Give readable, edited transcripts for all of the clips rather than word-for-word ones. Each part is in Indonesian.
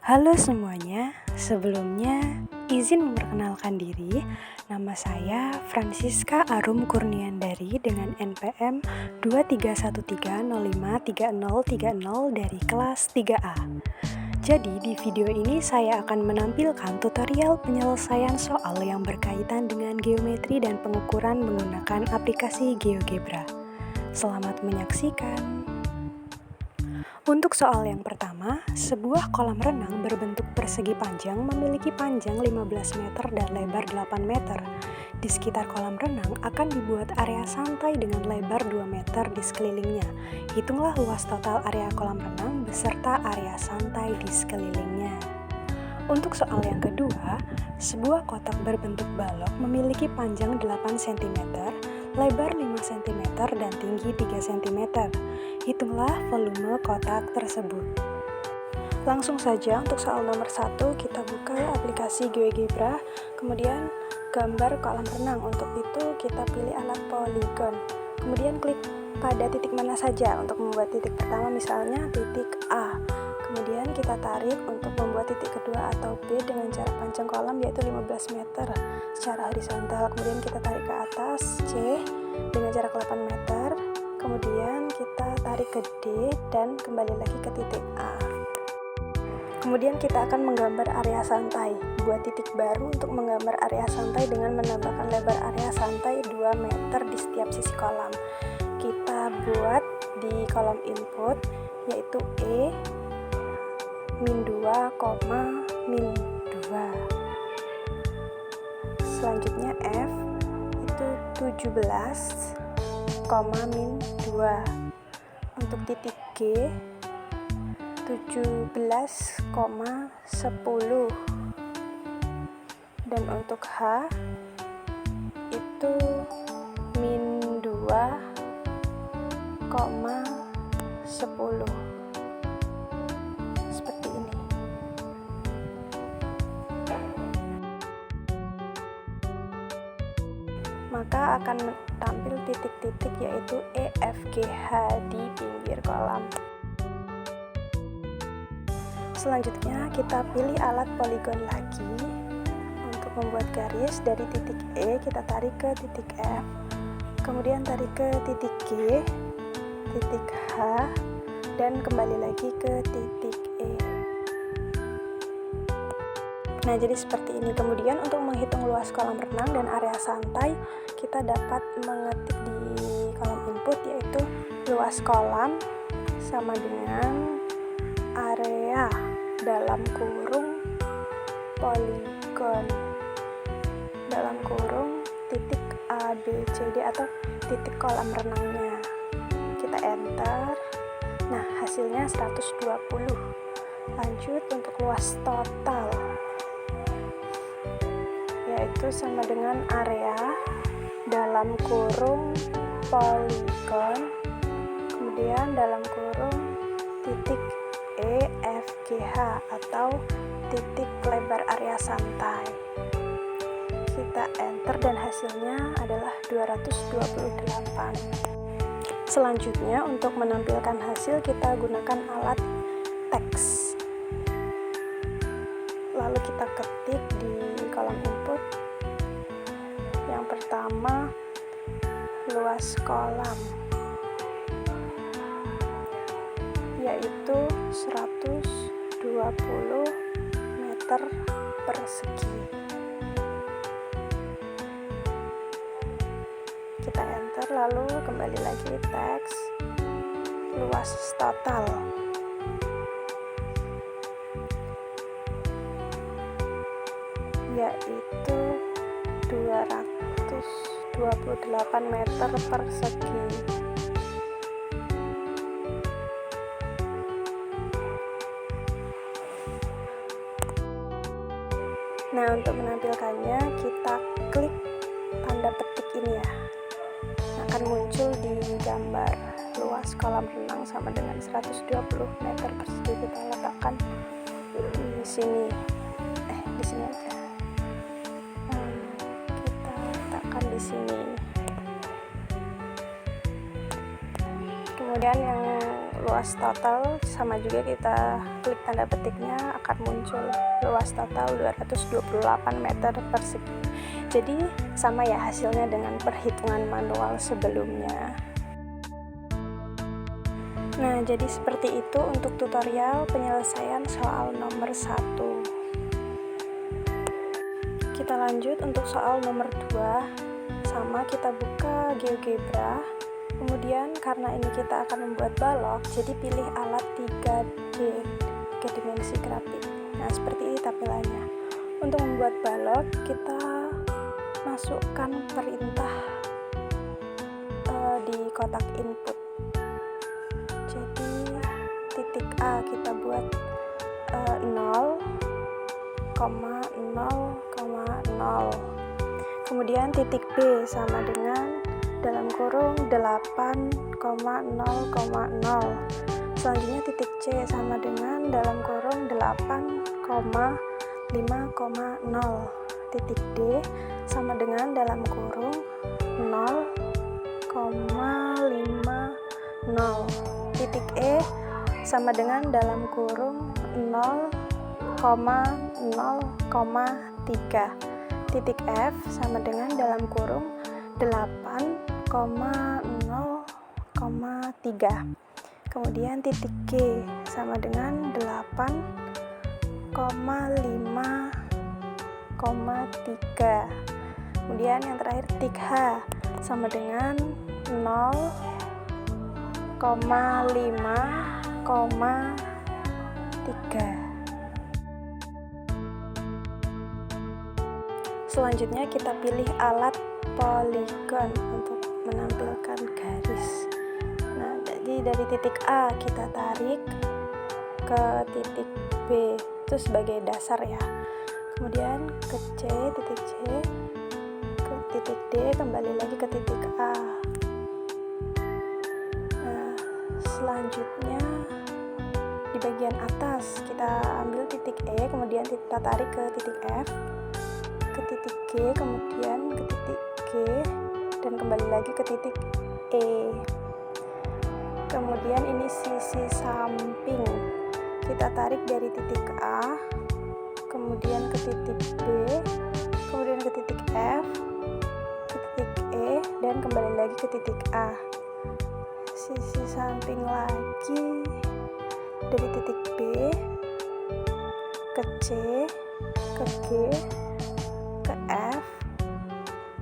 Halo semuanya, sebelumnya izin memperkenalkan diri. Nama saya Francisca Arum Kurniandari dengan NPM 2313053030 dari kelas 3A. Jadi di video ini saya akan menampilkan tutorial penyelesaian soal yang berkaitan dengan geometri dan pengukuran menggunakan aplikasi GeoGebra. Selamat menyaksikan. Untuk soal yang pertama, sebuah kolam renang berbentuk persegi panjang memiliki panjang 15 meter dan lebar 8 meter. Di sekitar kolam renang akan dibuat area santai dengan lebar 2 meter di sekelilingnya. Hitunglah luas total area kolam renang beserta area santai di sekelilingnya. Untuk soal yang kedua, sebuah kotak berbentuk balok memiliki panjang 8 cm, lebar 5 cm, dan tinggi 3 cm. Hitunglah volume kotak tersebut. Langsung saja untuk soal nomor 1, kita buka aplikasi GeoGebra, kemudian gambar kolam renang. Untuk itu kita pilih alat polygon, kemudian klik pada titik mana saja untuk membuat titik pertama, misalnya titik A. Kemudian kita tarik untuk membuat titik kedua atau B dengan jarak panjang kolam yaitu 15 meter secara horizontal. Kemudian kita tarik ke atas C dengan jarak 8 meter. Kemudian kita tarik ke D dan kembali lagi ke titik A. Kemudian kita akan menggambar area santai. Buat titik baru untuk menggambar area santai dengan menambahkan lebar area santai 2 meter di setiap sisi kolam. Kita buat di kolom input yaitu E min 2, min 2. Selanjutnya F itu 17, min 2. Untuk titik G 17,10. Dan untuk H itu min 2,10. Seperti ini. Maka akan tampil titik-titik yaitu E, F, G, H di pinggir kolam. Selanjutnya kita pilih alat polygon lagi. Untuk membuat garis dari titik E kita tarik ke titik F, kemudian tarik ke titik G, titik H, dan kembali lagi ke titik E. Nah, jadi seperti ini. Kemudian untuk menghitung luas kolam renang dan area santai, kita dapat mengetik di kolom input yaitu luas kolam sama dengan area dalam kurung polygon dalam kurung titik A, B, C, D atau titik kolam renangnya. Kita enter. Nah, hasilnya 120. Lanjut untuk luas total yaitu sama dengan area dalam kurung polygon kemudian dalam kurung titik E, F, G, H atau titik lebar area santai. Kita enter dan hasilnya adalah 228. Selanjutnya untuk menampilkan hasil kita gunakan alat teks. Lalu kita ketik di kolom input. Yang pertama luas kolam yaitu 120 meter persegi. Kita enter lalu kembali lagi teks luas total yaitu 228 meter persegi. Nah, untuk menampilkannya kita klik tanda petik ini ya. Akan muncul di gambar luas kolam renang sama dengan 120 meter persegi. Kita letakkan di sini. Di sini aja. Kita letakkan di sini. Kemudian yang luas total, sama juga kita klik tanda petiknya akan muncul luas total 228 meter persegi. Jadi sama ya hasilnya dengan perhitungan manual sebelumnya. Nah, jadi seperti itu untuk tutorial penyelesaian soal nomor 1. Kita lanjut untuk soal nomor 2. Sama, kita buka GeoGebra. Kemudian karena ini kita akan membuat balok, jadi pilih alat 3D, 3 dimensi grafik. Nah, seperti ini tampilannya. Untuk membuat balok, kita masukkan perintah di kotak input. Jadi titik A kita buat 0,0,0. Kemudian titik B sama dengan dalam kurung 8,0,0. Selanjutnya titik C sama dengan dalam kurung 8,5,0. Titik D sama dengan dalam kurung 0,50. Titik E sama dengan dalam kurung 0,0,3. Titik F sama dengan dalam kurung 8,0,3. Kemudian titik G sama dengan 8,5,3. Kemudian yang terakhir titik H sama dengan 0,5,3. Selanjutnya kita pilih alat poligon untuk menampilkan garis. Nah, jadi dari titik A kita tarik ke titik B, itu sebagai dasar ya. Kemudian ke titik C, ke titik D, kembali lagi ke titik A. Nah, selanjutnya di bagian atas kita ambil titik E, kemudian kita tarik ke titik F, ke titik G, kemudian ke titik G, dan kembali lagi ke titik E. Kemudian ini sisi samping kita tarik dari titik A, kemudian ke titik B, kemudian ke titik F, ke titik E, dan kembali lagi ke titik A. Sisi samping lagi dari titik B ke C, ke G, ke F,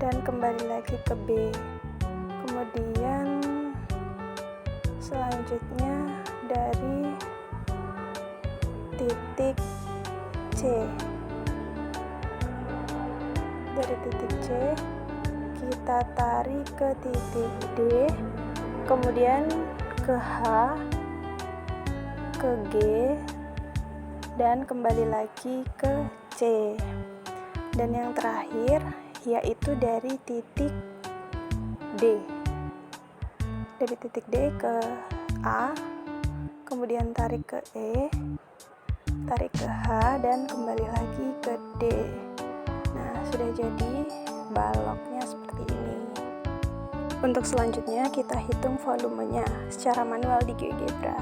dan kembali lagi ke B. Kemudian selanjutnya dari titik C, dari titik C kita tarik ke titik D, kemudian ke H, ke G, dan kembali lagi ke C. Dan yang terakhir yaitu dari titik D, dari titik D ke A, kemudian tarik ke E, tarik ke H, dan kembali lagi ke D. Nah, sudah jadi baloknya seperti ini. Untuk selanjutnya kita hitung volumenya secara manual di GeoGebra.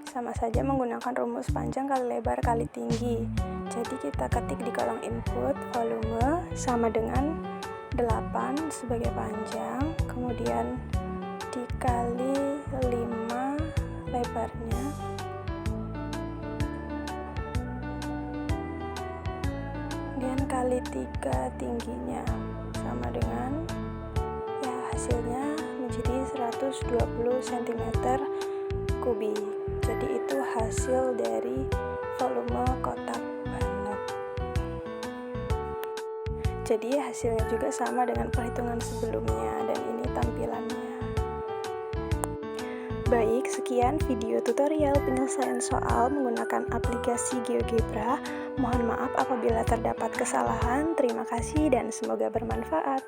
Sama saja menggunakan rumus panjang kali lebar kali tinggi. Jadi kita ketik di kolom input volume sama dengan 8 sebagai panjang, kemudian dikali 5 lebarnya, kemudian kali 3 tingginya, sama dengan ya hasilnya menjadi 120 cm kubik. Jadi itu hasil dari volume kotak balok. Jadi hasilnya juga sama dengan perhitungan sebelumnya, dan ini tampilannya. Baik, sekian video tutorial penyelesaian soal menggunakan aplikasi GeoGebra. Mohon maaf apabila terdapat kesalahan. Terima kasih dan semoga bermanfaat.